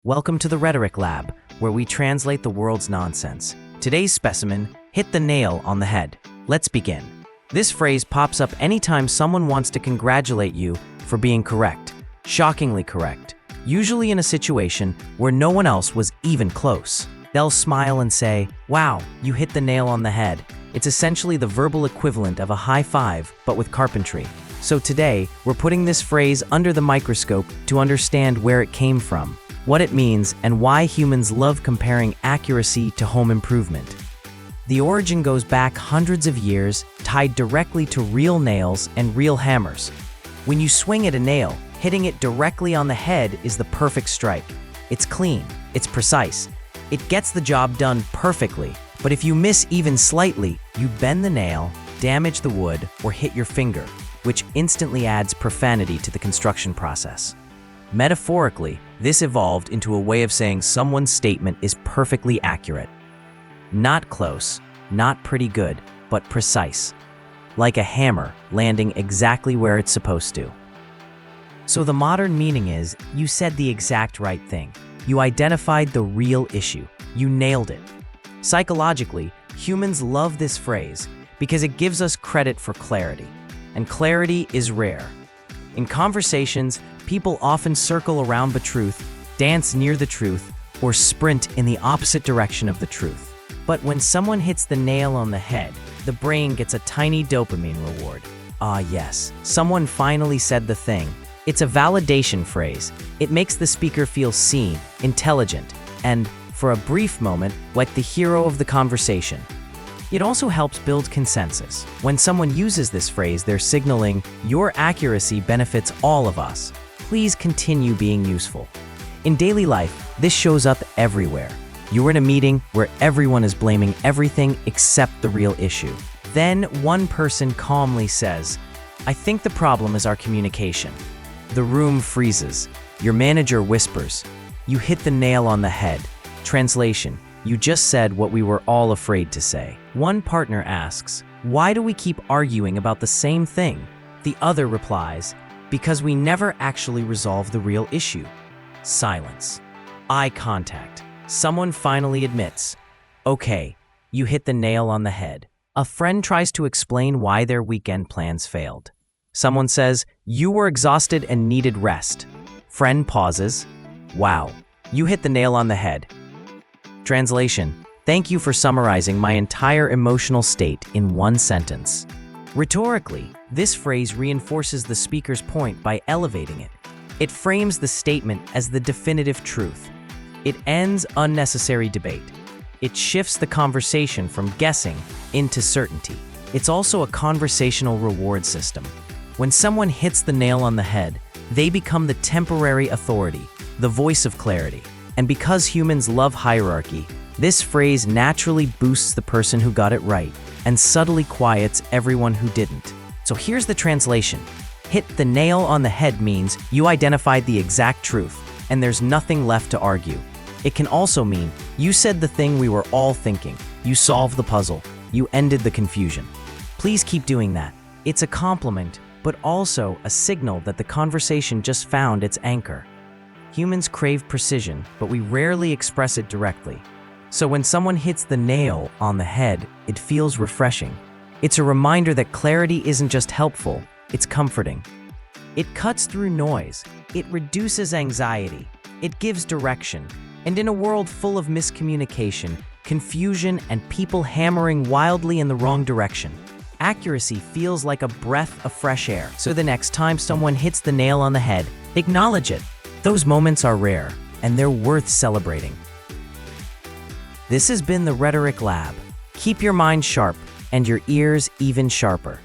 Welcome to the Rhetoric Lab, where we translate the world's nonsense. Today's specimen, hit the nail on the head. Let's begin. This phrase pops up anytime someone wants to congratulate you for being correct, shockingly correct, usually in a situation where no one else was even close. They'll smile and say, "Wow, you hit the nail on the head." It's essentially the verbal equivalent of a high five, but with carpentry. So today, we're putting this phrase under the microscope to understand where it came from, what it means, and why humans love comparing accuracy to home improvement. The origin goes back hundreds of years, tied directly to real nails and real hammers. When you swing at a nail, hitting it directly on the head is the perfect strike. It's clean, it's precise, it gets the job done perfectly. But if you miss even slightly, you bend the nail, damage the wood, or hit your finger, which instantly adds profanity to the construction process. Metaphorically, this evolved into a way of saying someone's statement is perfectly accurate. Not close, not pretty good, but precise. Like a hammer landing exactly where it's supposed to. So the modern meaning is, you said the exact right thing. You identified the real issue. You nailed it. Psychologically, humans love this phrase because it gives us credit for clarity. And clarity is rare. In conversations, people often circle around the truth, dance near the truth, or sprint in the opposite direction of the truth. But when someone hits the nail on the head, the brain gets a tiny dopamine reward. Ah yes, someone finally said the thing. It's a validation phrase. It makes the speaker feel seen, intelligent, and, for a brief moment, like the hero of the conversation. It also helps build consensus. When someone uses this phrase, they're signaling, "Your accuracy benefits all of us. Please continue being useful." In daily life, this shows up everywhere. You're in a meeting where everyone is blaming everything except the real issue. Then one person calmly says, "I think the problem is our communication." The room freezes. Your manager whispers, "You hit the nail on the head." Translation: you just said what we were all afraid to say. One partner asks, "Why do we keep arguing about the same thing?" The other replies, "Because we never actually resolve the real issue." Silence. Eye contact. Someone finally admits, "Okay, you hit the nail on the head." A friend tries to explain why their weekend plans failed. Someone says, "You were exhausted and needed rest." Friend pauses, "Wow, you hit the nail on the head." Translation: thank you for summarizing my entire emotional state in one sentence. Rhetorically, this phrase reinforces the speaker's point by elevating it. It frames the statement as the definitive truth. It ends unnecessary debate. It shifts the conversation from guessing into certainty. It's also a conversational reward system. When someone hits the nail on the head, they become the temporary authority, the voice of clarity. And because humans love hierarchy, this phrase naturally boosts the person who got it right and subtly quiets everyone who didn't. So here's the translation. Hit the nail on the head means you identified the exact truth, and there's nothing left to argue. It can also mean you said the thing we were all thinking. You solved the puzzle. You ended the confusion. Please keep doing that. It's a compliment, but also a signal that the conversation just found its anchor. Humans crave precision, but we rarely express it directly. So when someone hits the nail on the head, it feels refreshing. It's a reminder that clarity isn't just helpful, it's comforting. It cuts through noise, it reduces anxiety, it gives direction. And in a world full of miscommunication, confusion, and people hammering wildly in the wrong direction, accuracy feels like a breath of fresh air. So the next time someone hits the nail on the head, acknowledge it. Those moments are rare, and they're worth celebrating. This has been the Rhetoric Lab. Keep your mind sharp and your ears even sharper.